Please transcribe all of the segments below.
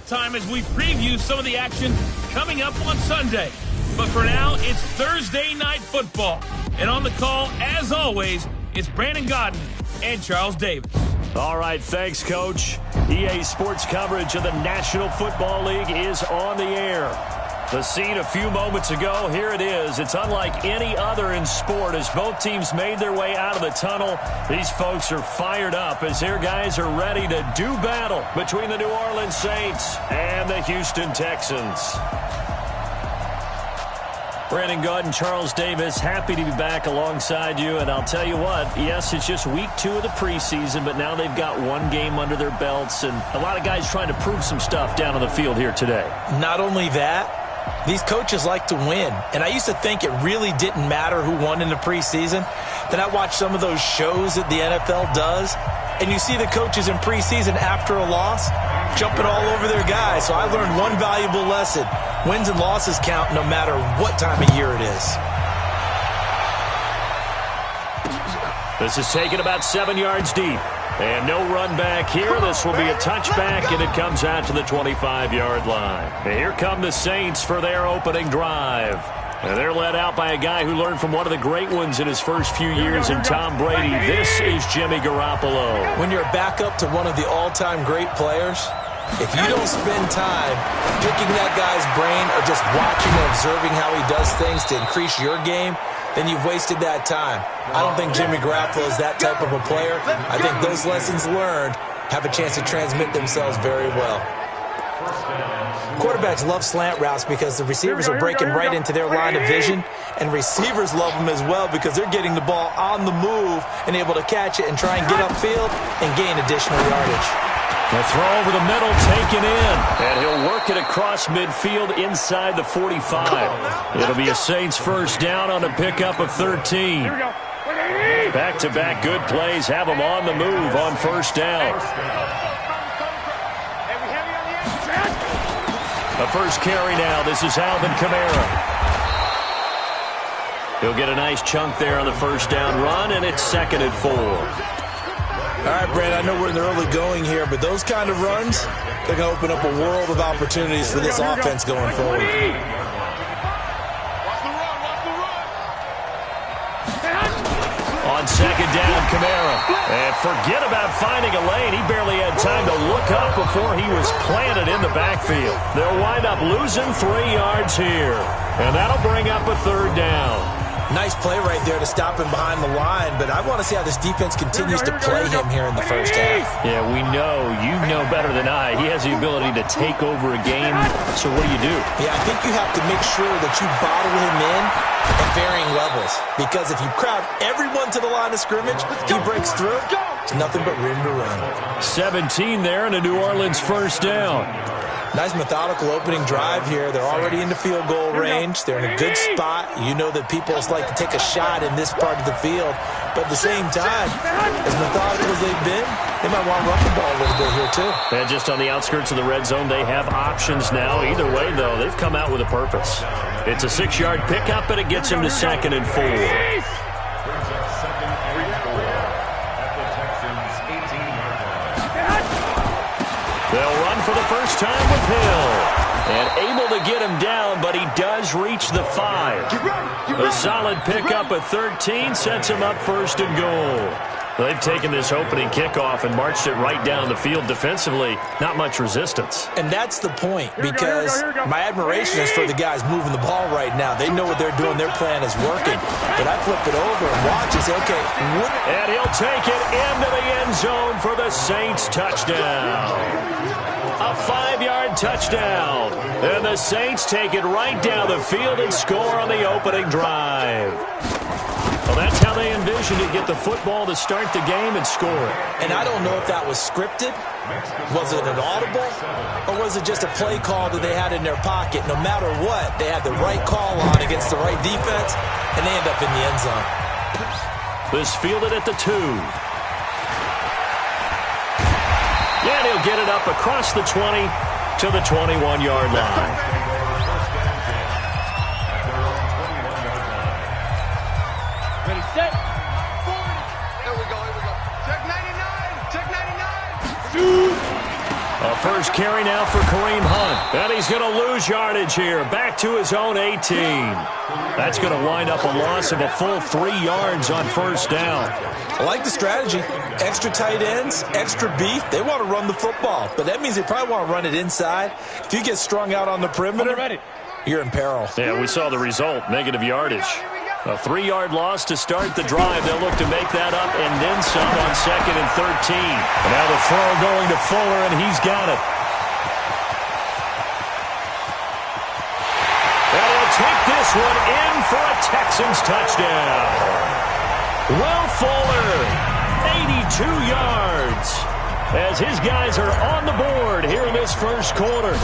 time as we preview some of the action coming up on Sunday. But for now, it's Thursday Night Football. And on the call, as always, it's Brandon Godden and Charles Davis. All right, thanks, Coach. EA Sports coverage of the National Football League is on the air. The scene a few moments ago, here it is. It's unlike any other in sport as both teams made their way out of the tunnel. These folks are fired up as their guys are ready to do battle between the New Orleans Saints and the Houston Texans. Brandon Godden, Charles Davis, happy to be back alongside you. And I'll tell you what, yes, it's just week 2 of the preseason, but now they've got one game under their belts. And a lot of guys trying to prove some stuff down on the field here today. Not only that, these coaches like to win. And I used to think it really didn't matter who won in the preseason. Then I watched some of those shows that the NFL does. And you see the coaches in preseason after a loss jumping all over their guys. So I learned one valuable lesson. Wins and losses count no matter what time of year it is. This is taken about 7 yards deep. And no run back here. This will be a touchback, and it comes out to the 25-yard line. And here come the Saints for their opening drive. And they're led out by a guy who learned from one of the great ones in his first few years in Tom Brady. This is Jimmy Garoppolo. When you're a backup to one of the all-time great players, if you don't spend time picking that guy's brain or just watching and observing how he does things to increase your game, then you've wasted that time. I don't think Jimmy Garoppolo is that type of a player. I think those lessons learned have a chance to transmit themselves very well. Quarterbacks love slant routes because the receivers are breaking right into their line of vision, and receivers love them as well because they're getting the ball on the move and able to catch it and try and get upfield and gain additional yardage. The throw over the middle taken in, and he'll work it across midfield inside the 45. It'll be a Saints first down on a pickup of 13. Back-to-back good plays have them on the move on first down. The first carry now. This is Alvin Kamara. He'll get a nice chunk there on the first down run, and it's 2nd and 4. All right, Brandon, I know we're in the early going here, but those kind of runs, they're going to open up a world of opportunities for this offense going forward. On second down, Kamara. And forget about finding a lane. He barely had time to look up before he was planted in the backfield. They'll wind up losing 3 yards here. And that'll bring up a 3rd down. Nice play right there to stop him behind the line, but I want to see how this defense continues to play him here in the first half. Yeah, we know. You know better than I. He has the ability to take over a game. So what do? Yeah, I think you have to make sure that you bottle him in at varying levels, because if you crowd everyone to the line of scrimmage, he breaks through, it's nothing but room to run. 17 there and a New Orleans first down. Nice methodical opening drive here. They're already in the field goal range. They're in a good spot. You know that people like to take a shot in this part of the field. But at the same time, as methodical as they've been, they might want to run the ball a little bit here too. And just on the outskirts of the red zone, they have options now. Either way, though, they've come out with a purpose. It's a 6-yard pickup, and it gets him to 2nd and 4. They'll run for the first time with Hill. And able to get him down, but he does reach the 5. A solid pickup at 13 sets him up 1st and goal. They've taken this opening kickoff and marched it right down the field defensively. Not much resistance. And that's the point, because my admiration is for the guys moving the ball right now. They know what they're doing. Their plan is working. But I flip it over and watch and say, okay. And he'll take it into the end zone for the Saints touchdown. A 5-yard touchdown. And the Saints take it right down the field and score on the opening drive. Well, that's how they envisioned to get the football to start the game and score it. And I don't know if that was scripted. Was it an audible? Or was it just a play call that they had in their pocket? No matter what, they had the right call on against the right defense, and they end up in the end zone. This fielded at the 2. And he'll get it up across the 20 to the 21-yard line. A first carry now for Kareem Hunt. And he's going to lose yardage here. Back to his own 18. That's going to wind up a loss of a full 3 yards on first down. I like the strategy. Extra tight ends, extra beef. They want to run the football, but that means they probably want to run it inside. If you get strung out on the perimeter, you're in peril. Yeah, we saw the result, negative yardage. A 3-yard loss to start the drive. They'll look to make that up and then some on 2nd and 13. And now the throw going to Fuller, and he's got it. And he'll take this one in for a Texans touchdown. Will Fuller, 82 yards, as his guys are on the board here in this first quarter.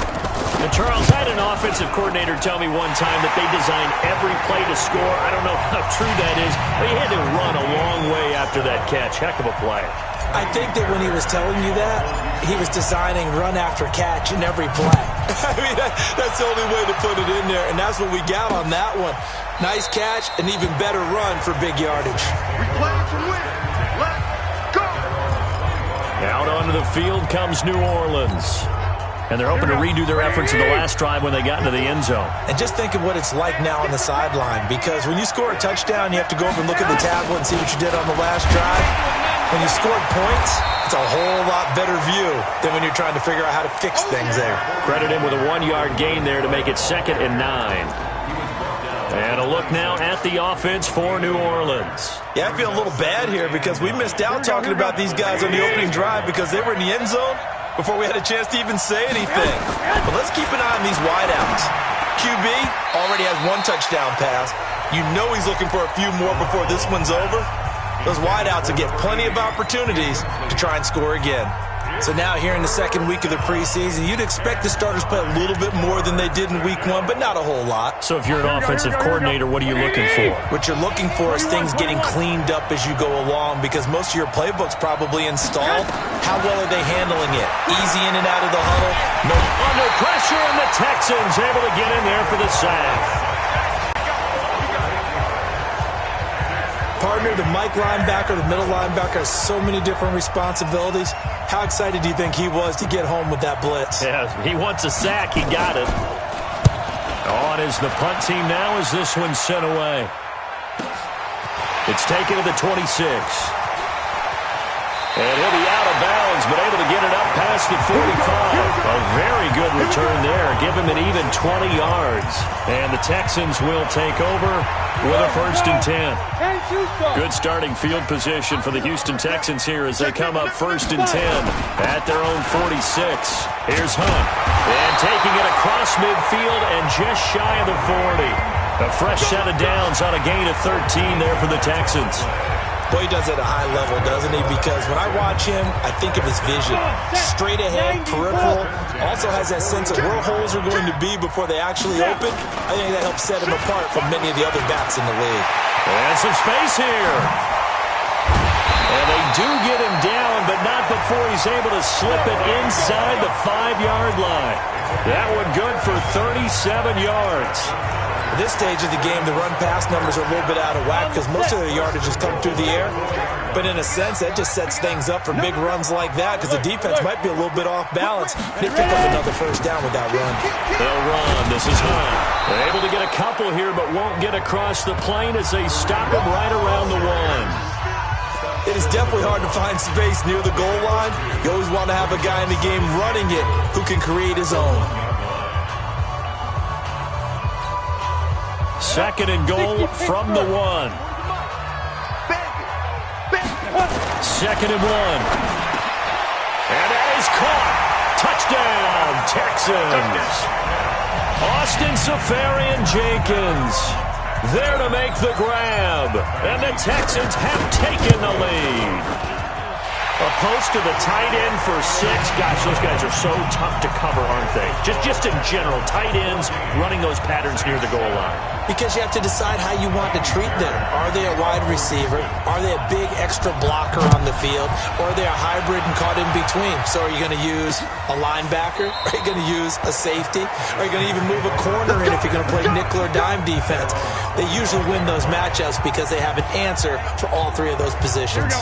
And Charles, I had an offensive coordinator tell me one time that they design every play to score. I don't know how true that is, but he had to run a long way after that catch. Heck of a play. I think that when he was telling you that, he was designing run after catch in every play. I mean, that's the only way to put it in there, and that's what we got on that one. Nice catch, an even better run for big yardage. We play to win. Let's go. Out onto the field comes New Orleans. And they're hoping to redo their efforts in the last drive when they got into the end zone. And just think of what it's like now on the sideline, because when you score a touchdown, you have to go over and look at the tablet and see what you did on the last drive. When you scored points, it's a whole lot better view than when you're trying to figure out how to fix things there. Credit him with a 1-yard gain there to make it 2nd and 9. And a look now at the offense for New Orleans. Yeah, I feel a little bad here because we missed out talking about these guys on the opening drive because they were in the end zone before we had a chance to even say anything. But let's keep an eye on these wideouts. QB already has 1 touchdown pass. You know he's looking for a few more before this one's over. Those wideouts will get plenty of opportunities to try and score again. So now here in the 2nd week of the preseason, you'd expect the starters play a little bit more than they did in week 1, but not a whole lot. So if you're an offensive coordinator, what are you looking for? What you're looking for is things getting cleaned up as you go along, because most of your playbook's probably installed. How well are they handling it? Easy in and out of the huddle. No under pressure, and the Texans able to get in there for the sack. Partner, the Mike linebacker, the middle linebacker, has so many different responsibilities. How excited do you think he was to get home with that blitz? Yeah, he wants a sack. He got it. On is the punt team now as this one's sent away. It's taken to the 26. And he'll be out of bounds, but able to get it up past the 45. A very good return there. Give him an even 20 yards. And the Texans will take over with a 1st and 10. Good starting field position for the Houston Texans here as they come up 1st and 10 at their own 46. Here's Hunt. And taking it across midfield and just shy of the 40. A fresh set of downs on a gain of 13 there for the Texans. Boy, he does it at a high level, doesn't he? Because when I watch him, I think of his vision. Straight ahead, peripheral. Also has that sense of where holes are going to be before they actually open. I think that helps set him apart from many of the other backs in the league. And some space here. And they do get him down, but not before he's able to slip it inside the 5-yard line. That one good for 37 yards. At this stage of the game, the run-pass numbers are a little bit out of whack because most of their yardage has come through the air. But in a sense, that just sets things up for big runs like that because the defense might be a little bit off balance. They pick up another 1st down with that run. They'll run. This is Hunt. They're able to get a couple here, but won't get across the plane as they stop him right around the 1. It is definitely hard to find space near the goal line. You always want to have a guy in the game running it who can create his own. 2nd and goal from the 1. 2nd and 1. And that is caught. Touchdown, Texans. Austin Safarian-Jenkins there to make the grab. And the Texans have taken the lead. A post to the tight end for 6. Gosh, those guys are so tough to cover, aren't they? Just in general, tight ends running those patterns near the goal line. Because you have to decide how you want to treat them. Are they a wide receiver? Are they a big extra blocker on the field? Or are they a hybrid and caught in between? So are you going to use a linebacker? Are you going to use a safety? Are you going to even move a corner in if you're going to play nickel or dime defense? They usually win those matchups because they have an answer for all 3 of those positions.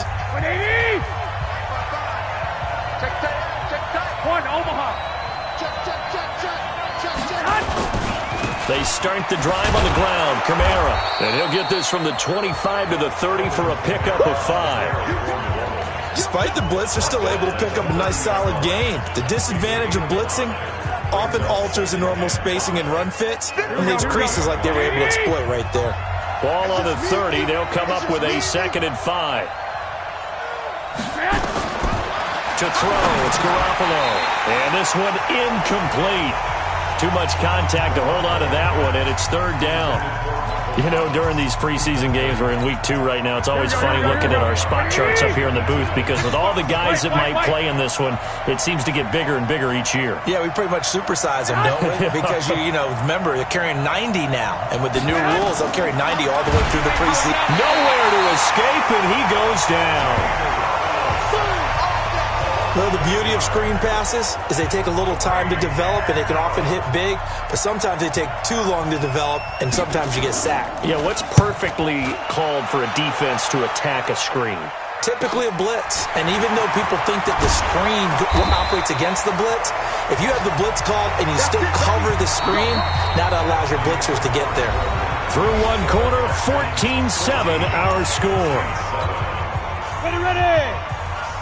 Check tight. One, Omaha. They start the drive on the ground. Kamara. And he'll get this from the 25 to the 30 for a pickup of 5. Despite the blitz, they're still able to pick up a nice solid gain. The disadvantage of blitzing often alters the normal spacing and run fits and leaves creases like they were able to exploit right there. Ball on the 30. They'll come up with a 2nd and 5. To throw, it's Garoppolo. And this one incomplete. Too much contact to hold on to that one, and it's 3rd down. You know, during these preseason games, we're in week 2 right now, it's always funny looking at our spot charts up here in the booth because with all the guys that might play in this one, it seems to get bigger and bigger each year. Yeah, we pretty much supersize them, don't we? Because, you know, remember, they're carrying 90 now, and with the new rules, they'll carry 90 all the way through the preseason. Nowhere to escape, and he goes down. Well, the beauty of screen passes is they take a little time to develop, and they can often hit big, but sometimes they take too long to develop, and sometimes you get sacked. Yeah, what's perfectly called for a defense to attack a screen? Typically a blitz, and even though people think that the screen operates against the blitz, if you have the blitz called and you still cover the screen, that allows your blitzers to get there. Through one quarter, 14-7 our score. Ready.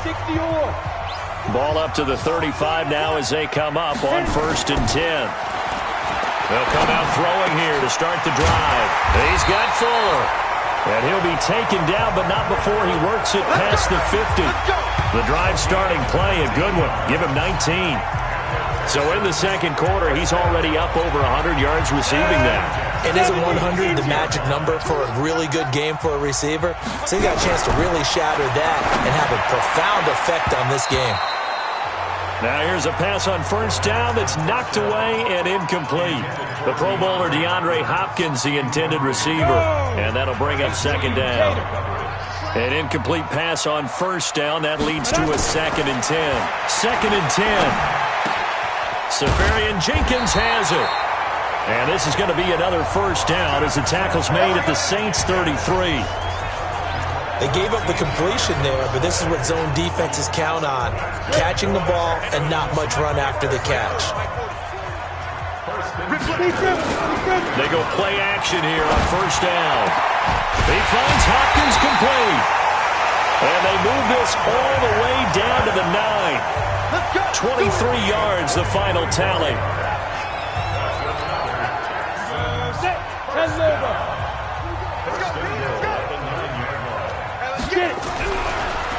60-yard. Ball up to the 35 now as they come up on 1st and 10. They'll come out throwing here to start the drive. He's got Fuller. And he'll be taken down, but not before he works it past the 50. The drive starting play, a good one. Give him 19. So in the 2nd quarter, he's already up over 100 yards receiving now. And isn't 100 the magic number for a really good game for a receiver? So he got a chance to really shatter that and have a profound effect on this game. Now here's a pass on 1st down that's knocked away and incomplete. The Pro Bowler DeAndre Hopkins, the intended receiver. And that'll bring up 2nd down. An incomplete pass on 1st down. That leads to a 2nd and 10. 2nd and 10. Safarian Jenkins has it. And this is going to be another 1st down as the tackle's made at the Saints 33. They gave up the completion there, but this is what zone defenses count on. Catching the ball and not much run after the catch. They go play action here on 1st down. He finds Hopkins complete. And they move this all the way down to the 9. 23 yards, the final tally.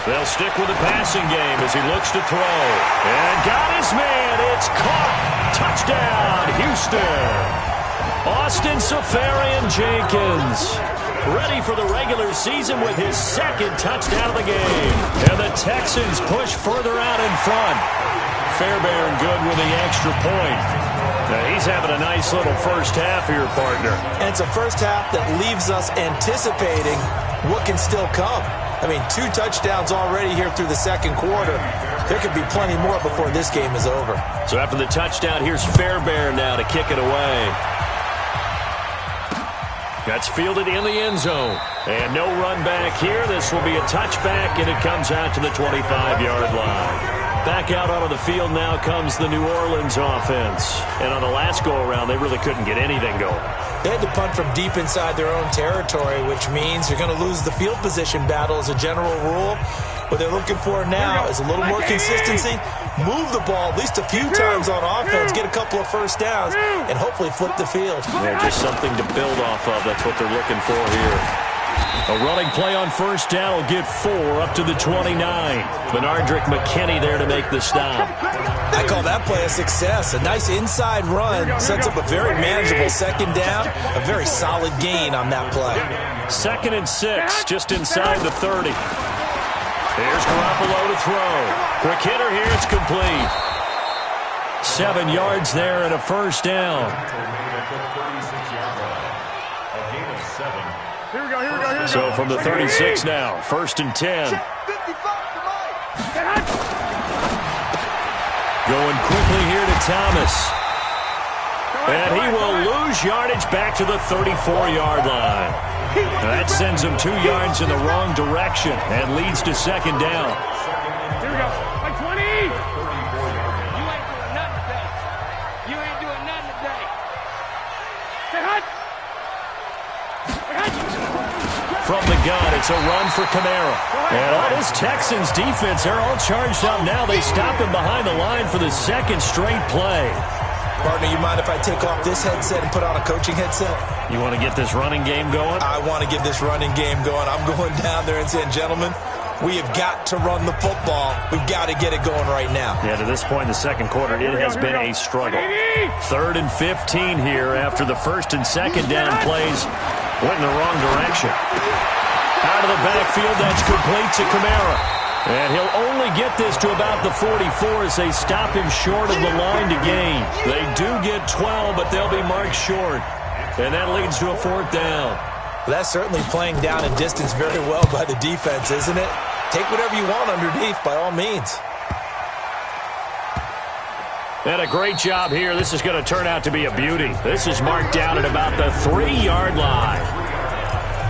They'll stick with the passing game as he looks to throw. And got his man. It's caught. Touchdown, Houston. Austin Safarian Jenkins ready for the regular season with his 2nd touchdown of the game. And the Texans push further out in front. Fairbairn good with the extra point. Now he's having a nice little 1st half here, partner. And it's a 1st half that leaves us anticipating what can still come. I mean, 2 touchdowns already here through the 2nd quarter. There could be plenty more before this game is over. So after the touchdown, here's Fairbairn now to kick it away. That's fielded in the end zone. And no run back here. This will be a touchback, and it comes out to the 25-yard line. Back out onto the field now comes the New Orleans offense. And on the last go-around, they really couldn't get anything going. They had to punt from deep inside their own territory, which means you're going to lose the field position battle as a general rule. What they're looking for now is a little more consistency, move the ball at least a few times on offense, get a couple of 1st downs, and hopefully flip the field. Yeah, just something to build off of. That's what they're looking for here. A running play on 1st down will get 4 up to the 29. Benardrick McKinney there to make the stop. I call that play a success. A nice inside run sets up a very manageable 2nd down. A very solid gain on that play. 2nd and 6, just inside the 30. Here's Garoppolo to throw. Quick hitter here, it's complete. 7 yards there and a 1st down. So from the 36 now, 1st and 10. Going quickly here to Thomas. And he will lose yardage back to the 34-yard line. That sends him 2 yards in the wrong direction and leads to 2nd down. Here we go. Like 20. You ain't doing nothing today. You ain't doing nothing today. From the gun, it's a run for Kamara. And on this Texans defense, they're all charged up now. They stopped him behind the line for the second straight play. Partner, you mind if I take off this headset and put on a coaching headset? You want to get this running game going? I want to get this running game going. I'm going down there and saying, gentlemen, we have got to run the football. We've got to get it going right now. Yeah, to this point in the second quarter, it has been a struggle. 3rd and 15 here after the first and second down plays went in the wrong direction. Out of the backfield, that's complete to Kamara. And he'll only get this to about the 44 as they stop him short of the line to gain. They do get 12, but they'll be marked short. And that leads to a 4th down. That's certainly playing down in distance very well by the defense, isn't it? Take whatever you want underneath, by all means. And a great job here. This is going to turn out to be a beauty. This is marked down at about the 3-yard line.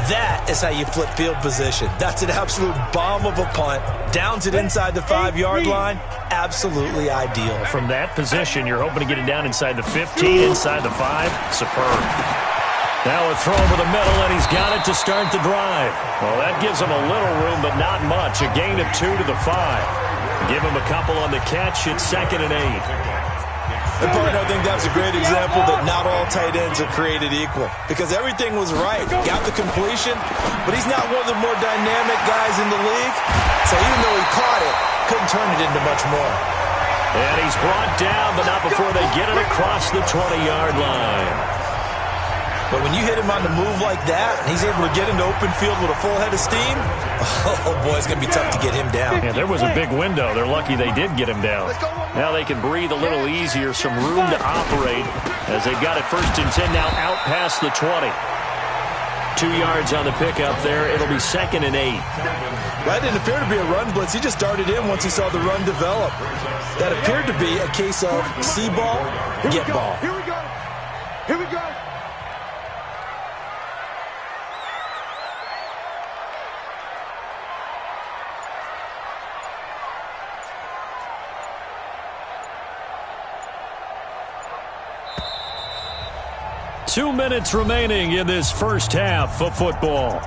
That is how you flip field position. That's an absolute bomb of a punt. Downs it inside the 5-yard line. Absolutely ideal. From that position, you're hoping to get it down inside the 15, inside the 5. Superb. Now a throw over the middle, and he's got it to start the drive. Well, that gives him a little room, but not much. A gain of 2 to the 5. Give him a couple on the catch. It's 2nd and 8. And partner, I think that's a great example that not all tight ends are created equal. Because everything was right. Got the completion, but he's not one of the more dynamic guys in the league. So even though he caught it, couldn't turn it into much more. And he's brought down, but not before they get it across the 20-yard line. But when you hit him on the move like that, and he's able to get into open field with a full head of steam, oh boy, it's going to be tough to get him down. Yeah, there was a big window. They're lucky they did get him down. Now they can breathe a little easier, some room to operate as they've got it 1st and 10 now out past the 20. 2 yards on the pickup there. It'll be 2nd and 8. That didn't appear to be a run blitz. He just started in once he saw the run develop. That appeared to be a case of see ball, get ball. Here we go. Here we go. 2 minutes remaining in this first half of football.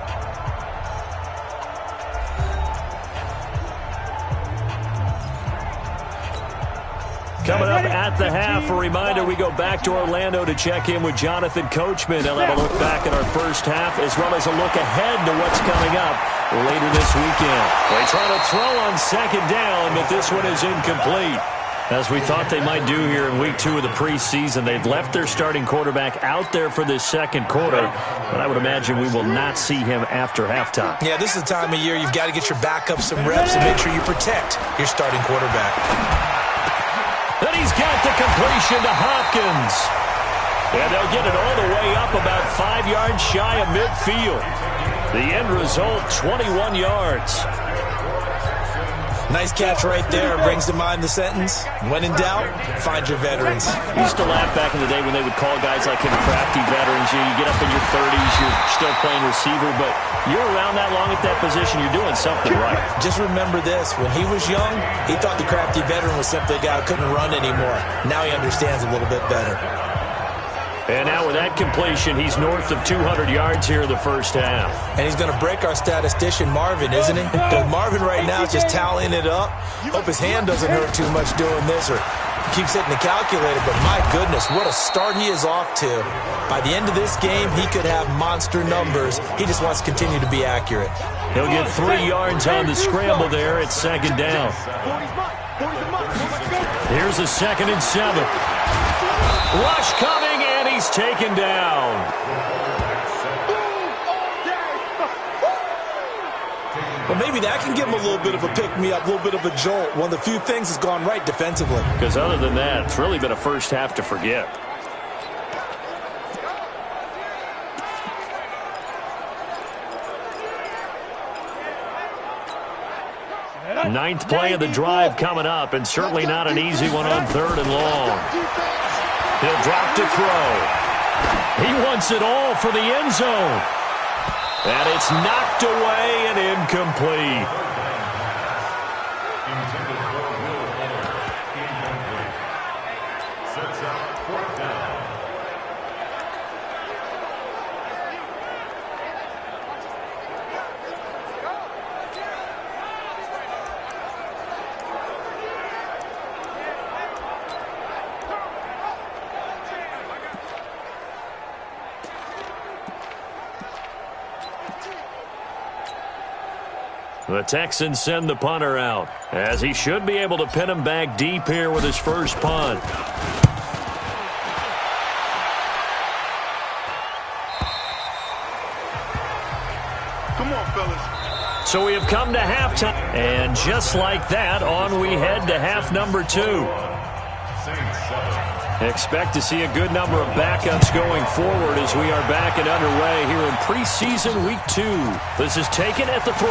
Coming up at the half, a reminder, we go back to Orlando to check in with Jonathan Coachman. They'll have a look back at our first half as well as a look ahead to what's coming up later this weekend. They try to throw on 2nd down, but this one is incomplete. As we thought they might do here in week 2 of the preseason, they've left their starting quarterback out there for this second quarter, but I would imagine we will not see him after halftime. Yeah, this is the time of year you've got to get your backup some reps and make sure you protect your starting quarterback. Then he's got the completion to Hopkins. And they'll get it all the way up about 5 yards shy of midfield. The end result, 21 yards. Nice catch right there. Brings to mind the sentence, when in doubt, find your veterans. I used to laugh back in the day when they would call guys like him crafty veterans. You get up in your 30s, you're still playing receiver, but you're around that long at that position, you're doing something right. Just remember this. When he was young, he thought the crafty veteran was simply a guy who couldn't run anymore. Now he understands a little bit better. And now with that completion, he's north of 200 yards here in the first half. And he's going to break our statistician, Marvin, isn't he? Because Marvin right now is just tallying it up. Hope his hand doesn't hurt too much doing this or keeps hitting the calculator. But my goodness, what a start he is off to. By the end of this game, he could have monster numbers. He just wants to continue to be accurate. He'll get 3 yards on the scramble there at 2nd down. Here's a 2nd and 7. Rush coming, and he's taken down. Well, maybe that can give him a little bit of a pick-me-up, a little bit of a jolt. One of the few things that's gone right defensively. Because other than that, it's really been a first half to forget. Ninth play of the drive coming up, and certainly not an easy one on 3rd and long. He'll drop to throw. He wants it all for the end zone. And it's knocked away and incomplete. The Texans send the punter out, as he should be able to pin him back deep here with his first punt. Come on, fellas. So we have come to halftime, and just like that, on we head to half number 2. Expect to see a good number of backups going forward as we are back and underway here in preseason week 2. This is taken at the 3.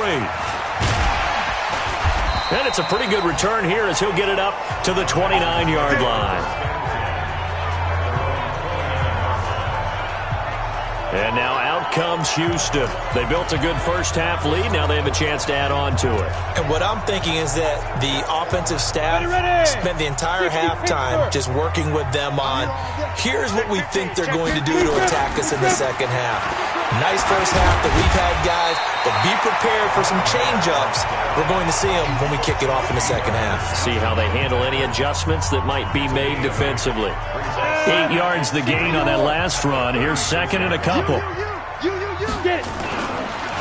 And it's a pretty good return here as he'll get it up to the 29-yard line. And now out comes Houston. They built a good first-half lead. Now they have a chance to add on to it. And what I'm thinking is that the offensive staff spent the entire halftime just working with them on, here's what we think they're going to do to attack us in the second half. Nice first half that we've had, guys, but be prepared for some change-ups. We're going to see them when we kick it off in the second half. See how they handle any adjustments that might be made defensively. 8 yards the gain on that last run. Here's second and a couple.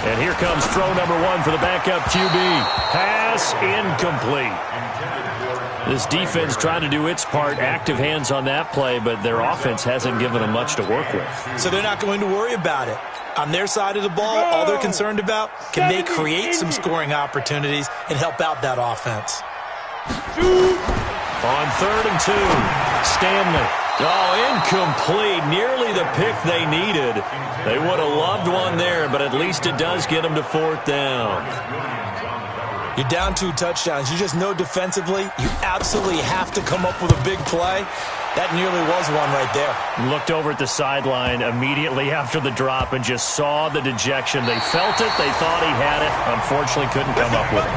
And here comes throw number 1 for the backup QB. Pass incomplete. This defense trying to do its part. Active hands on that play, but their offense hasn't given them much to work with. So they're not going to worry about it. On their side of the ball, all they're concerned about, can they create some scoring opportunities and help out that offense? On 3rd and 2, Stanley. Oh, incomplete. Nearly the pick they needed. They would have loved one there, but at least it does get them to 4th down. You're down 2 touchdowns. You just know defensively you absolutely have to come up with a big play. That nearly was one right there. Looked over at the sideline immediately after the drop and just saw the dejection. They felt it. They thought he had it. Unfortunately, couldn't come up with it.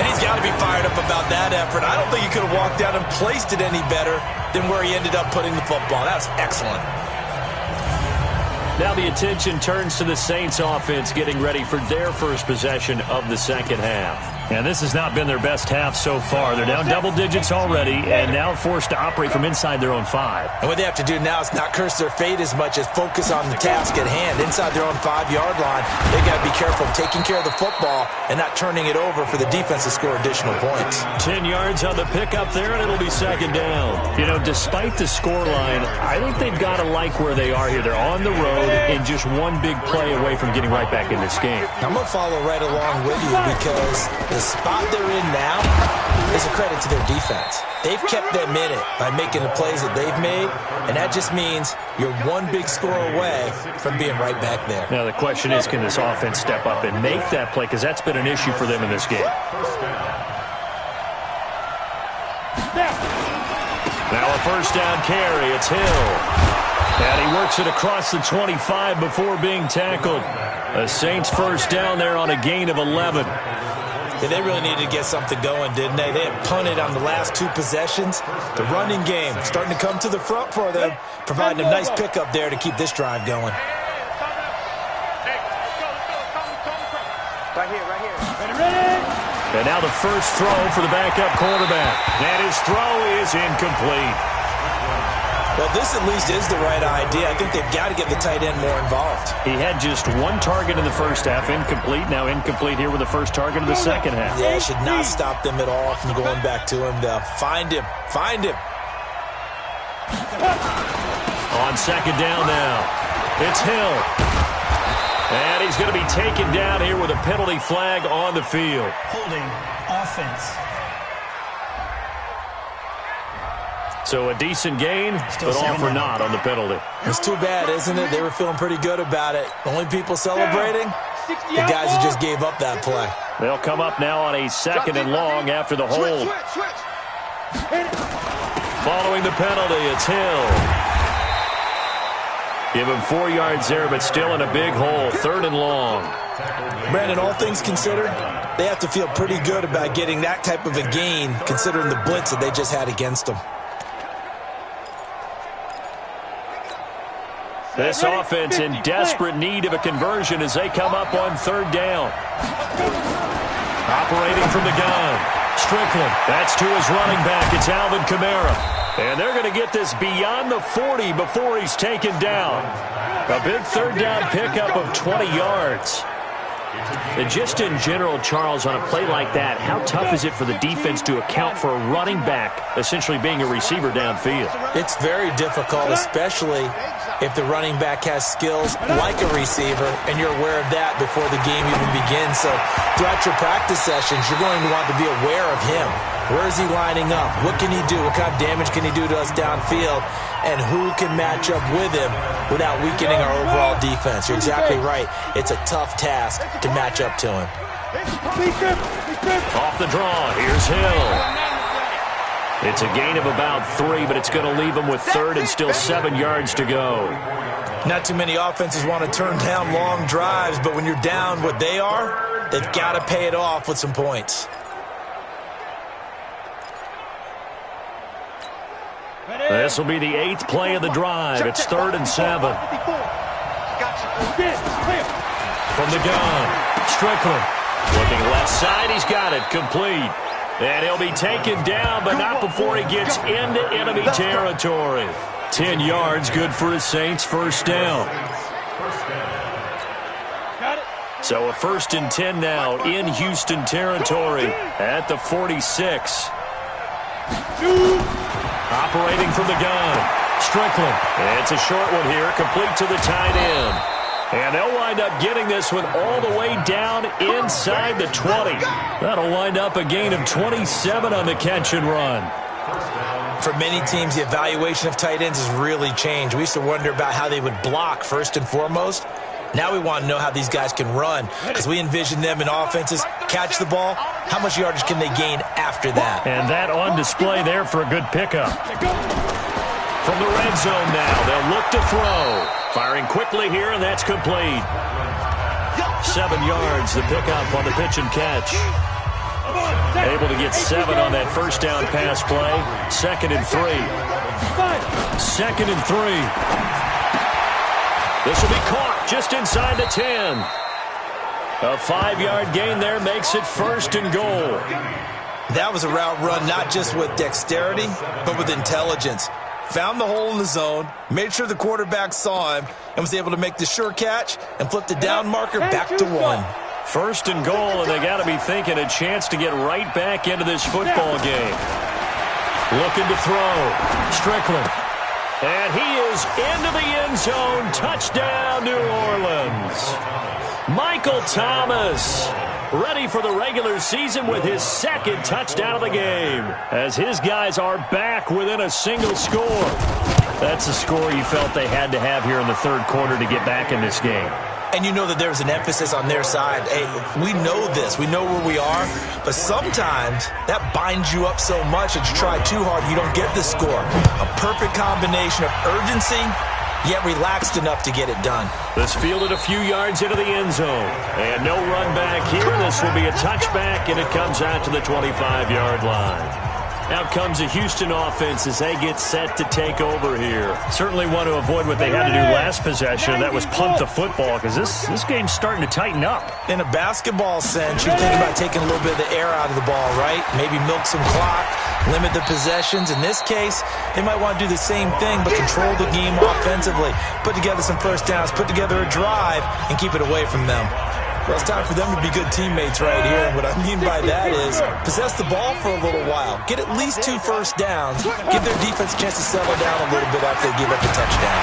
And he's got to be fired up about that effort. I don't think he could have walked out and placed it any better than where he ended up putting the football. That's excellent. Now the attention turns to the Saints offense getting ready for their first possession of the second half. And this has not been their best half so far. They're down double digits already and now forced to operate from inside their own 5. And what they have to do now is not curse their fate as much as focus on the task at hand. Inside their own 5-yard line, they got to be careful of taking care of the football and not turning it over for the defense to score additional points. 10 yards on the pickup there, and it'll be second down. You know, despite the scoreline, I think they've got to like where they are here. They're on the road and just one big play away from getting right back in this game. I'm going to follow right along with you because the spot they're in now is a credit to their defense. They've kept them in it by making the plays that they've made, and that just means you're one big score away from being right back there. Now the question is, can this offense step up and make that play? Because that's been an issue for them in this game. Now a first down carry. It's Hill. And he works it across the 25 before being tackled. The Saints first down there on a gain of 11. Yeah, they really needed to get something going, didn't they? They had punted on the last 2 possessions. The running game starting to come to the front for them, providing a nice pickup there to keep this drive going. Right here. And now the first throw for the backup quarterback. And his throw is incomplete. Well, this at least is the right idea. I think they've got to get the tight end more involved. He had just 1 target in the first half, incomplete. Now incomplete here with the first target of the second half. Yeah, it should not stop them at all from going back to him. They'll find him. On second down now, it's Hill. And he's going to be taken down here with a penalty flag on the field. Holding offense. So a decent gain, but all for naught on the penalty. It's too bad, isn't it? They were feeling pretty good about it. The only people celebrating, the guys who just gave up that play. They'll come up now on a second and long after the hold. Following the penalty, it's Hill. Give him 4 yards there, but still in a big hole. 3rd and long. Brandon, all things considered, they have to feel pretty good about getting that type of a gain, considering the blitz that they just had against them. This offense in desperate need of a conversion as they come up on 3rd down. Operating from the gun. Strickland. That's to his running back. It's Alvin Kamara. And they're going to get this beyond the 40 before he's taken down. A big 3rd down pickup of 20 yards. And just in general, Charles, on a play like that, how tough is it for the defense to account for a running back essentially being a receiver downfield? It's very difficult, especially if the running back has skills like a receiver, and you're aware of that before the game even begins. So throughout your practice sessions, you're going to want to be aware of him. Where is he lining up? What can he do? What kind of damage can he do to us downfield? And who can match up with him without weakening our overall defense? You're exactly right. It's a tough task to match up to him. Off the draw, here's Hill. It's a gain of about 3, but it's going to leave him with 3rd and still 7 yards to go. Not too many offenses want to turn down long drives, but when you're down what they are, they've got to pay it off with some points. This will be the 8th play of the drive. It's 3rd and 7. From the gun, Strickland. Looking left side, he's got it, complete. And he'll be taken down, but not before he gets into enemy territory. 10 yards, good for his Saints, first down. So a 1st and 10 now in Houston territory at the 46. Operating from the gun, Strickland. It's a short one here, complete to the tight end. And they'll wind up getting this one all the way down inside the 20. That'll wind up a gain of 27 on the catch and run. For many teams, the evaluation of tight ends has really changed. We used to wonder about how they would block first and foremost. Now we want to know how these guys can run, because we envision them in offenses catch the ball. How much yardage can they gain after that? And that on display there for a good pickup. From the red zone now, they'll look to throw. Firing quickly here, and that's complete. 7 yards, the pickup on the pitch and catch. Able to get 7 on that first down pass play. 2nd and 3. 2nd and 3. This will be caught just inside the 10. A 5-yard gain there makes it 1st and goal. That was a route run not just with dexterity, but with intelligence. Found the hole in the zone, made sure the quarterback saw him, and was able to make the sure catch and flip the down marker back to 1. 1st and goal, and they got to be thinking a chance to get right back into this football game. Looking to throw. Strickland. And he is into the end zone. Touchdown, New Orleans. Michael Thomas, ready for the regular season with his 2nd touchdown of the game, as his guys are back within a single score. That's a score you felt they had to have here in the 3rd quarter to get back in this game. And you know that there's an emphasis on their side. Hey, we know this. We know where we are. But sometimes that binds you up so much that you try too hard, you don't get the score. A perfect combination of urgency, yet relaxed enough to get it done. This fielded a few yards into the end zone. And no run back here. This will be a touchback, and it comes out to the 25-yard line. Out comes the Houston offense as they get set to take over here. Certainly want to avoid what they had to do last possession, and that was punt the football, because this game's starting to tighten up. In a basketball sense, you're thinking about taking a little bit of the air out of the ball, right? Maybe milk some clock, limit the possessions. In this case, they might want to do the same thing, but control the game offensively. Put together some first downs, put together a drive, and keep it away from them. Well, it's time for them to be good teammates right here. And what I mean by that is possess the ball for a little while. Get at least 2 first downs. Give their defense a chance to settle down a little bit after they give up a touchdown.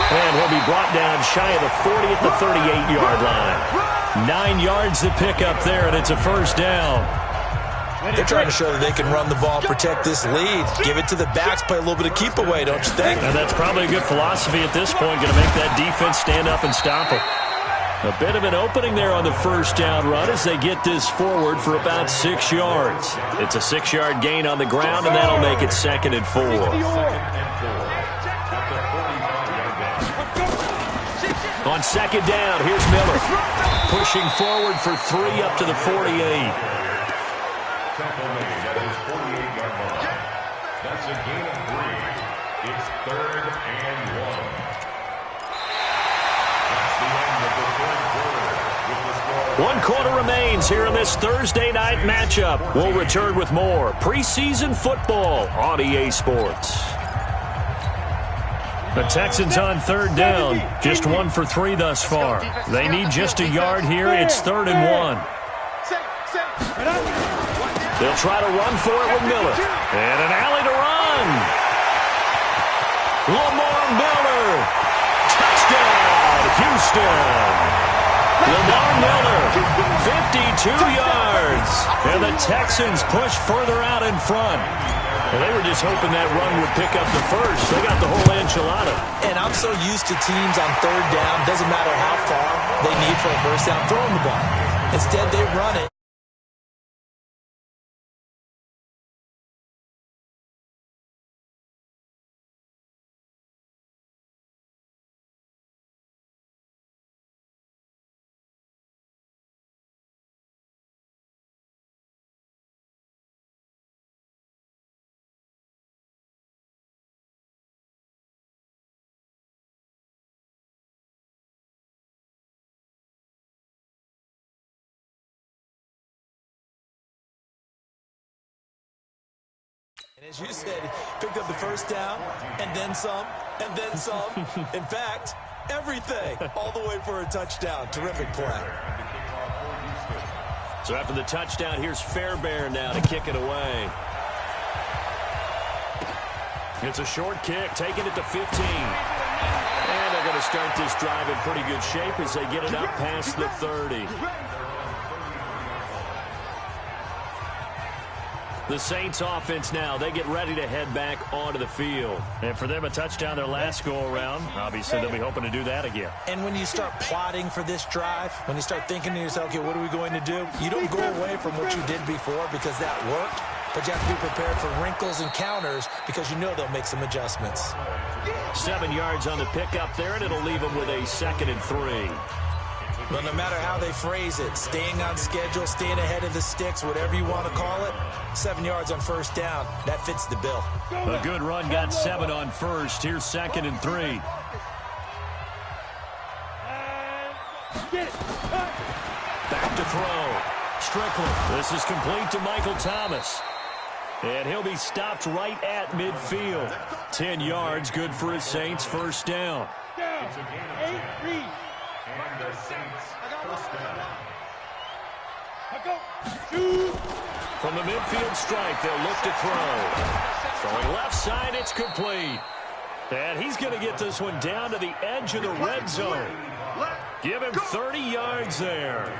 And he'll be brought down shy of the 40 at the 38-yard line. 9 yards to pick up there, and it's a first down. They're trying to show that they can run the ball and protect this lead. Give it to the backs, play a little bit of keep away, don't you think? And that's probably a good philosophy at this point, going to make that defense stand up and stop it. A bit of an opening there on the first down run as they get this forward for about 6 yards. It's a 6-yard gain on the ground, and that'll make it 2nd and 4. On 2nd down, here's Miller. Pushing forward for 3 up to the 48. That's a gain of 3. It's 3rd and 1. 1 quarter remains here in this Thursday night matchup. We'll return with more preseason football on EA Sports. The Texans on third down. Just 1 for 3 thus far. They need just a yard here. It's 3rd and 1. They'll try to run for it with Miller. And an alley to run. Lamar Miller. Touchdown, Houston. Lamar Miller, 52 yards. And the Texans push further out in front. Well, they were just hoping that run would pick up the first. They got the whole enchilada. And I'm so used to teams on third down, doesn't matter how far they need for a first down, throwing the ball. Instead, they run it. And as you said, picked up the first down, and then some, and then some. In fact, everything, all the way for a touchdown. Terrific play. So after the touchdown, here's Fairbairn now to kick it away. It's a short kick, taking it to 15. And they're going to start this drive in pretty good shape as they get it up past the 30. The Saints offense now, they get ready to head back onto the field. And for them, a touchdown their last go-around. Obviously, they'll be hoping to do that again. And when you start plotting for this drive, when you start thinking to yourself, okay, what are we going to do? You don't go away from what you did before because that worked, but you have to be prepared for wrinkles and counters because you know they'll make some adjustments. 7 yards on the pickup there, and it'll leave them with a 2nd and 3. Well, no matter how they phrase it, staying on schedule, staying ahead of the sticks, whatever you want to call it, 7 yards on first down, that fits the bill. A good run got 7 on first. Here's 2nd and 3. Back to throw. Strickland. This is complete to Michael Thomas. And he'll be stopped right at midfield. 10 yards, good for his Saints, first down. And the Saints first down. From the midfield stripe, they'll look to throw. Throwing left side, it's complete. And he's going to get this one down to the edge of the red zone. Give him 30 yards there.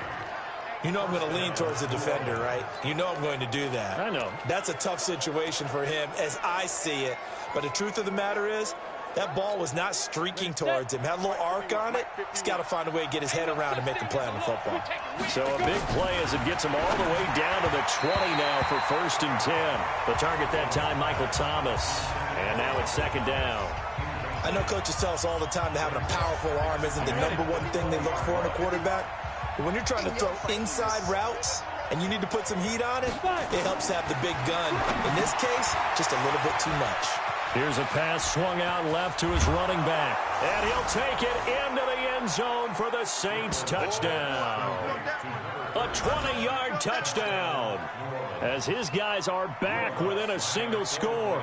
You know I'm going to lean towards the defender, right? You know I'm going to do that. I know. That's a tough situation for him as I see it. But the truth of the matter is, that ball was not streaking towards him. Had a little arc on it. He's got to find a way to get his head around and make a play on the football. So a big play as it gets him all the way down to the 20 now for 1st and 10. The target that time, Michael Thomas. And now it's 2nd down. I know coaches tell us all the time that having a powerful arm isn't the #1 thing they look for in a quarterback. But when you're trying to throw inside routes and you need to put some heat on it, it helps have the big gun. In this case, just a little bit too much. Here's a pass swung out left to his running back. And he'll take it into the end zone for the Saints touchdown. A 20-yard touchdown. As his guys are back within a single score.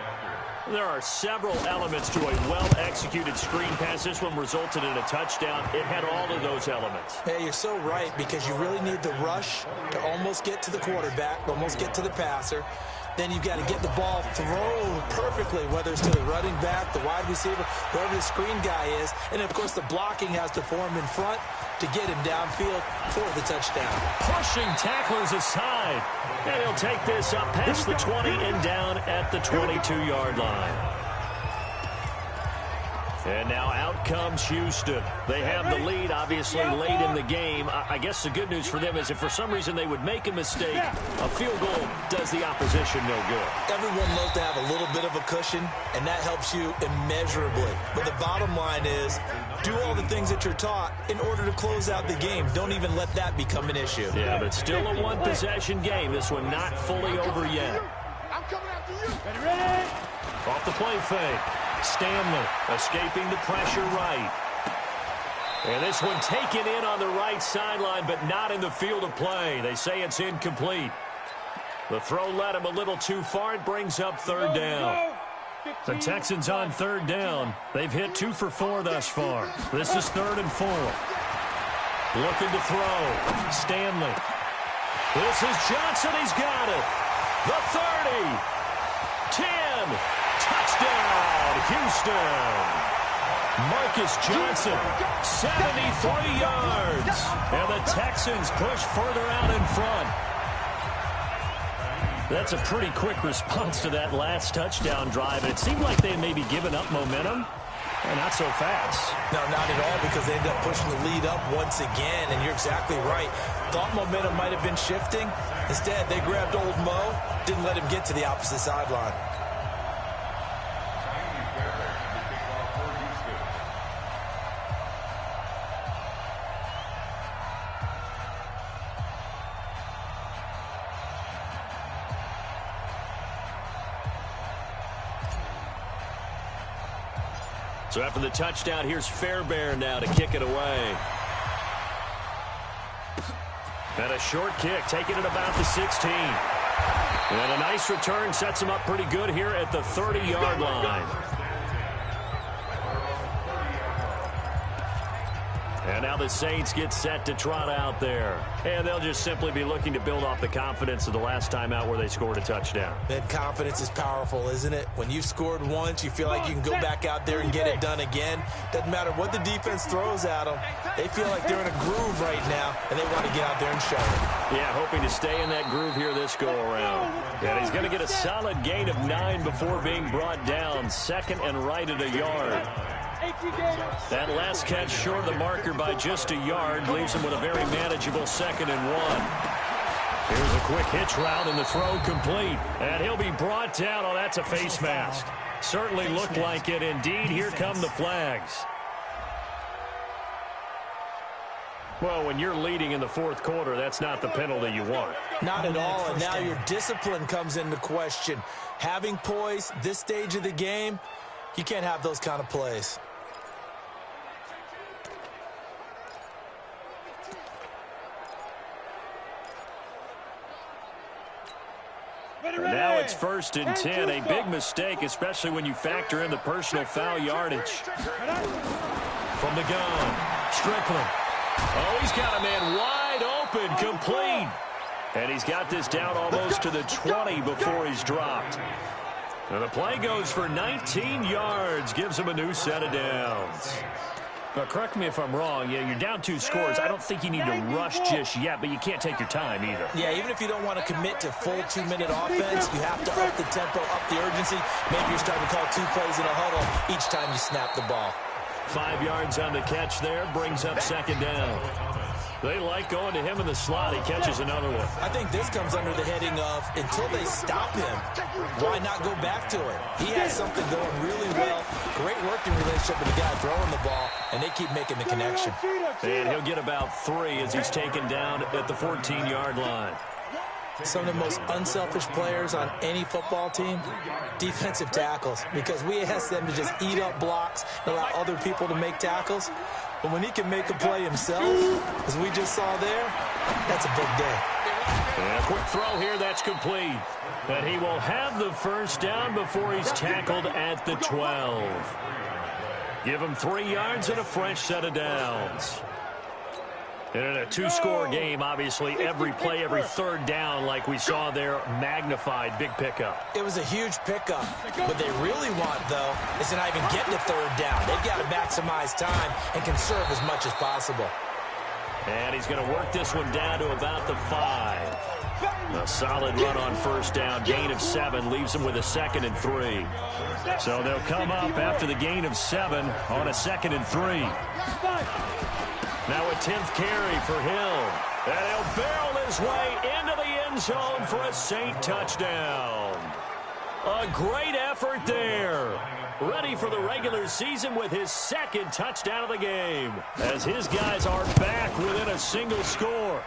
There are several elements to a well-executed screen pass. This one resulted in a touchdown. It had all of those elements. Hey, you're so right because you really need the rush to almost get to the quarterback, almost get to the passer. Then you've got to get the ball thrown perfectly, whether it's to the running back, the wide receiver, whoever the screen guy is. And, of course, the blocking has to form in front to get him downfield for the touchdown. Pushing tacklers aside. And he'll take this up past the 20 and down at the 22-yard line. And now out comes Houston. They have the lead, obviously, late in the game. I guess the good news for them is if for some reason they would make a mistake, a field goal does the opposition no good. Everyone loves to have a little bit of a cushion, and that helps you immeasurably. But the bottom line is, do all the things that you're taught in order to close out the game. Don't even let that become an issue. Yeah, but still a one-possession game. This one not fully over yet. I'm coming after you. Ready? Off the play fake. Stanley escaping the pressure right. And this one taken in on the right sideline, but not in the field of play. They say it's incomplete. The throw led him a little too far. It brings up 3rd down. The Texans on third down. They've hit 2 for 4 thus far. This is 3rd and 4. Looking to throw. Stanley. This is Johnson. He's got it. The 30. 10. Touchdown, Houston. Marcus Johnson, 73 yards. And the Texans push further out in front. That's a pretty quick response to that last touchdown drive. And it seemed like they had maybe given up momentum. And not so fast. No, not at all, because they ended up pushing the lead up once again. And you're exactly right. Thought momentum might have been shifting. Instead, they grabbed old Mo, didn't let him get to the opposite sideline. So after the touchdown, here's Fairbairn now to kick it away. And a short kick, taking it about the 16. And a nice return sets him up pretty good here at the 30-yard line. And now the Saints get set to trot out there. And they'll just simply be looking to build off the confidence of the last time out where they scored a touchdown. That confidence is powerful, isn't it? When you've scored once, you feel like you can go back out there and get it done again. Doesn't matter what the defense throws at them. They feel like they're in a groove right now, and they want to get out there and show it. Yeah, hoping to stay in that groove here this go-around. And he's going to get a solid gain of 9 before being brought down. 2nd and right at a yard. That last catch short of the marker by just a yard leaves him with a very manageable 2nd and 1. Here's a quick hitch route and the throw complete. And he'll be brought down. Oh, that's a face mask. Certainly looked like it. Indeed, here come the flags. Well, when you're leading in the 4th quarter, that's not the penalty you want. Not at all, and now your discipline comes into question. Having poise this stage of the game, you can't have those kind of plays. And now it's 1st and 10. A big mistake, especially when you factor in the personal foul yardage. From the gun, Strickland. Oh, he's got a man wide open, complete. And he's got this down almost to the 20 before he's dropped. And the play goes for 19 yards, gives him a new set of downs. Now, correct me if I'm wrong. Yeah, you're down 2 scores. I don't think you need to rush just yet, but you can't take your time either. Yeah, even if you don't want to commit to full 2-minute offense, you have to up the tempo, up the urgency. Maybe you're starting to call 2 plays in a huddle each time you snap the ball. 5 yards on the catch there, brings up 2nd down. They like going to him in the slot. He catches another one. I think this comes under the heading of, until they stop him, why not go back to it? He has something going really well. Great working relationship with the guy throwing the ball, and they keep making the connection. And he'll get about 3 as he's taken down at the 14-yard line. Some of the most unselfish players on any football team, defensive tackles, because we ask them to just eat up blocks and allow other people to make tackles. But when he can make a play himself, as we just saw there, that's a big day. And a quick throw here, that's complete. And he will have the 1st down before he's tackled at the 12. Give him 3 yards and a fresh set of downs. And in a 2-score game, obviously, every play, every 3rd down, like we saw there, magnified, big pickup. It was a huge pickup. What they really want, though, is to not even get to 3rd down. They've got to maximize time and conserve as much as possible. And he's going to work this one down to about the 5. A solid run on 1st down. Gain of 7 leaves him with a 2nd and 3. So they'll come up after the gain of 7 on a 2nd and 3. Now a 10th carry for Hill. And he'll barrel his way into the end zone for a Saint touchdown. A great effort there. Ready for the regular season with his 2nd touchdown of the game. As his guys are back within a single score.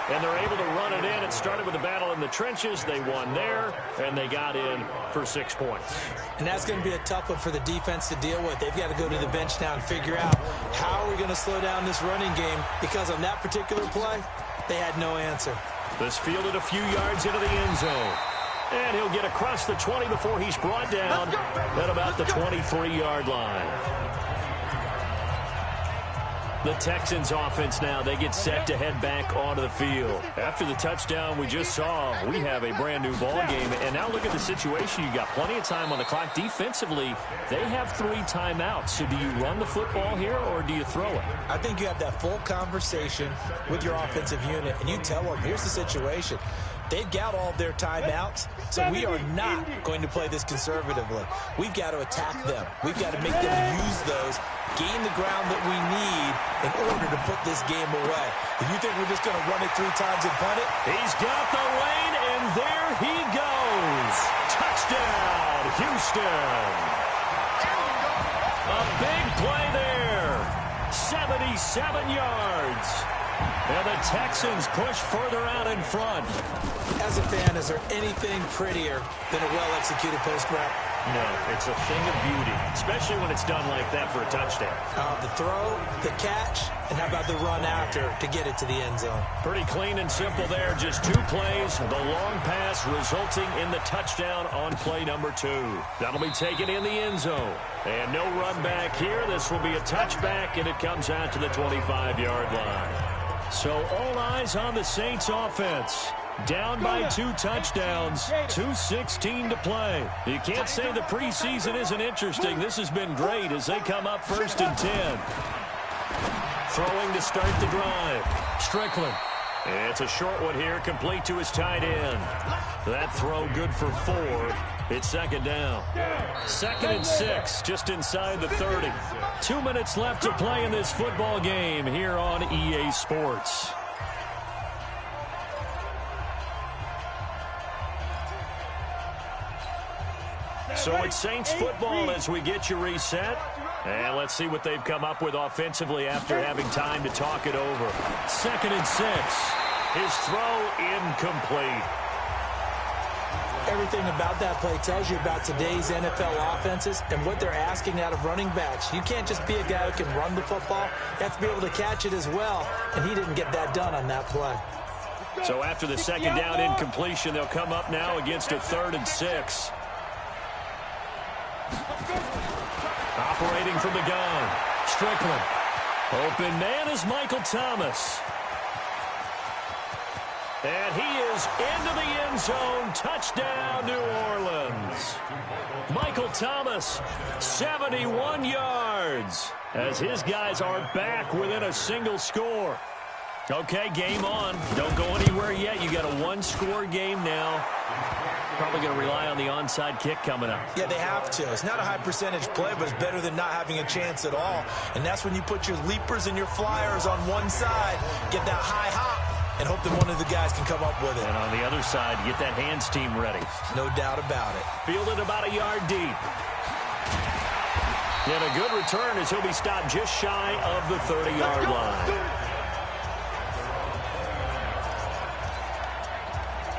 And they're able to run it in. It started with a battle in the trenches. They won there, and they got in for 6 points. And that's going to be a tough one for the defense to deal with. They've got to go to the bench now and figure out how are we going to slow down this running game, because on that particular play, they had no answer. This fielded a few yards into the end zone. And he'll get across the 20 before he's brought down at about the 23-yard line. The Texans offense now, they get set to head back onto the field. After the touchdown we just saw, we have a brand new ball game. And now look at the situation. You got plenty of time on the clock. Defensively, they have 3 timeouts. So do you run the football here or do you throw it? I think you have that full conversation with your offensive unit, and you tell them, here's the situation. They've got all their timeouts, so we are not going to play this conservatively. We've got to attack them. We've got to make them use those, gain the ground that we need in order to put this game away. If you think we're just going to run it 3 times and punt it? He's got the lane, and there he goes. Touchdown, Houston. A big play there. 77 yards. And the Texans push further out in front. As a fan, is there anything prettier than a well-executed post route? No, it's a thing of beauty, especially when it's done like that for a touchdown. The throw, the catch, and how about the run after to get it to the end zone? Pretty clean and simple there. Just 2 plays. The long pass resulting in the touchdown on play number 2. That'll be taken in the end zone. And no run back here. This will be a touchback, and it comes out to the 25-yard line. So all eyes on the Saints offense. Down by 2 touchdowns, 2:16 to play. You can't say the preseason isn't interesting. This has been great as they come up 1st and 10. Throwing to start the drive. Strickland. It's a short one here, complete to his tight end. That throw good for 4. It's 2nd down. 2nd and 6, just inside the 30. 2 minutes left to play in this football game here on EA Sports. So it's Saints football as we get you reset. And let's see what they've come up with offensively after having time to talk it over. 2nd and 6. His throw incomplete. Everything about that play tells you about today's NFL offenses and what they're asking out of running backs. You can't just be a guy who can run the football. You have to be able to catch it as well, and he didn't get that done on that play. So after the 2nd down incompletion, they'll come up now against a 3rd and 6. Operating from the gun, Strickland. Open man is Michael Thomas. And he is into the end zone. Touchdown, New Orleans. Michael Thomas, 71 yards, as his guys are back within a single score. Okay, game on. Don't go anywhere yet. You got a 1-score game now. Probably going to rely on the onside kick coming up. Yeah, they have to. It's not a high percentage play, but it's better than not having a chance at all. And that's when you put your leapers and your flyers on one side, get that high hop, and hope that one of the guys can come up with it. And on the other side, get that hands team ready. No doubt about it. Fielded about a yard deep. And a good return as he'll be stopped just shy of the 30-yard line.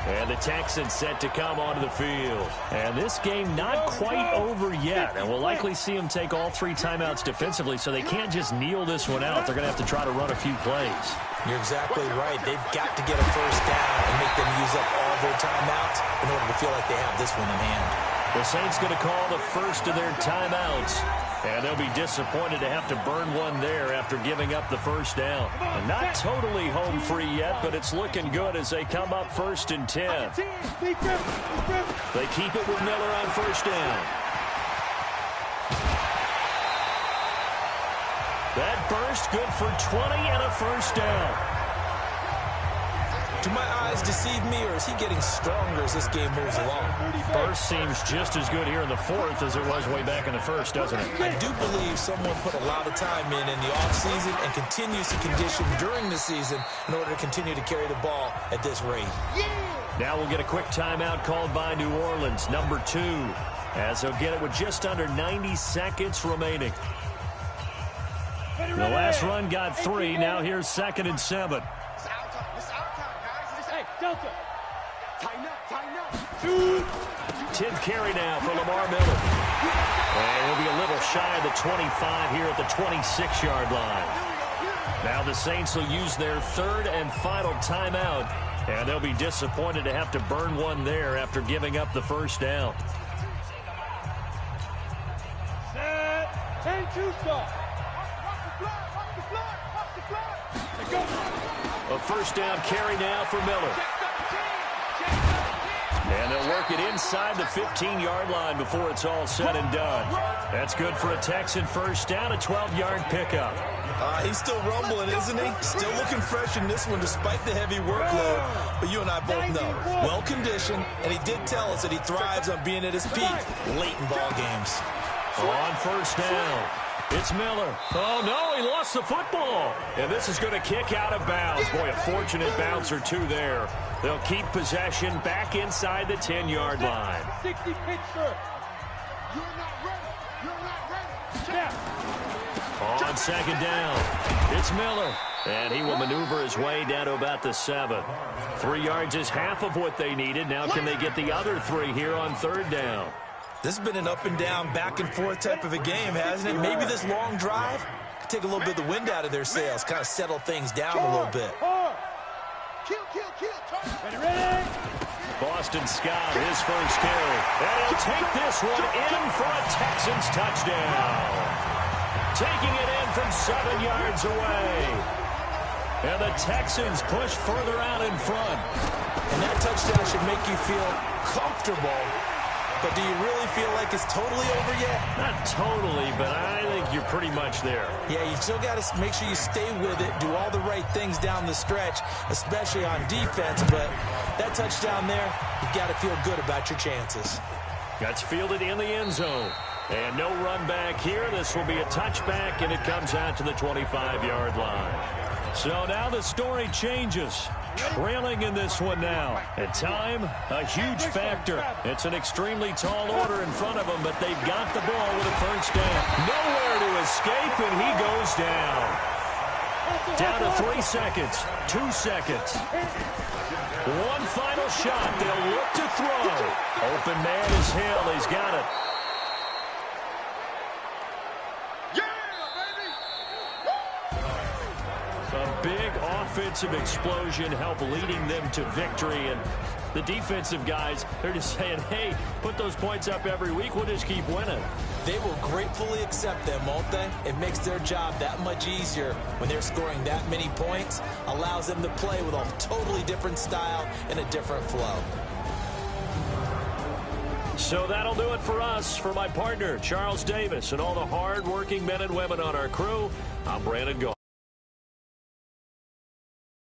And the Texans set to come onto the field. And this game not quite over yet. And we'll likely see them take all 3 timeouts defensively, so they can't just kneel this one out. They're going to have to try to run a few plays. You're exactly right. They've got to get a 1st down and make them use up all their timeouts in order to feel like they have this one in hand. The Saints going to call the first of their timeouts. And they'll be disappointed to have to burn one there after giving up the 1st down. And not totally home free yet, but it's looking good as they come up 1st and 10. They keep it with Miller on 1st down. That burst good for 20 and a 1st down. Do my eyes deceive me, or is he getting stronger as this game moves along? Burst seems just as good here in the 4th as it was way back in the 1st, doesn't it? I do believe someone put a lot of time in the offseason and continues to condition during the season in order to continue to carry the ball at this rate. Now we'll get a quick timeout called by New Orleans, number 2, as they'll get it with just under 90 seconds remaining. The last run got 3. Now here's 2nd and 7. Delta. Tighten up. 10th carry now for Lamar Miller. And he'll be a little shy of the 25 here at the 26-yard line. Now the Saints will use their 3rd and final timeout And they'll be disappointed to have to burn one there after giving up the first down. Set. 10-2 stop. Watch the flag. A first down carry now for Miller. And they'll work it inside the 15-yard line before it's all said and done. That's good for a Texan first down, a 12-yard pickup. He's still rumbling, isn't he? Still looking fresh in this one despite the heavy workload. But you and I both know, well-conditioned, and he did tell us that he thrives on being at his peak late in ball games. On first down, it's Miller. Oh, no, he lost the football. And this is going to kick out of bounds. Boy, a fortunate bounce or two there. They'll keep possession back inside the 10-yard line. 60 pitch, sir. You're not ready. You're not ready. Snap. On second down, it's Miller. And he will maneuver his way down to about the 7. 3 yards is half of what they needed. Now can they get the other 3 here on third down? This has been an up-and-down, back-and-forth type of a game, hasn't it? Maybe this long drive could take a little bit of the wind out of their sails, kind of settle things down a little bit. Kill. Ready. Boston Scott, his first carry. And he'll take this one in for a Texans touchdown. Taking it in from 7 yards away. And the Texans push further out in front. And that touchdown should make you feel comfortable. But do you really feel like it's totally over yet? Not totally, but I think you're pretty much there. Yeah, you still got to make sure you stay with it, do all the right things down the stretch, especially on defense. But that touchdown there, you've got to feel good about your chances. That's fielded in the end zone. And no run back here. This will be a touchback, and it comes out to the 25-yard line. So now the story changes. Trailing in this one now. At time, a huge factor. It's an extremely tall order in front of them, but they've got the ball with a first down. Nowhere to escape, and he goes down. Down to 3 seconds, 2 seconds. One final shot. They'll look to throw. Open man is Hill. He's got it. A big offensive explosion helped leading them to victory. And the defensive guys, they're just saying, hey, put those points up every week. We'll just keep winning. They will gratefully accept them, won't they? It makes their job that much easier when they're scoring that many points. Allows them to play with a totally different style and a different flow. So that'll do it for us. For my partner, Charles Davis, and all the hard-working men and women on our crew, I'm Brandon Gault.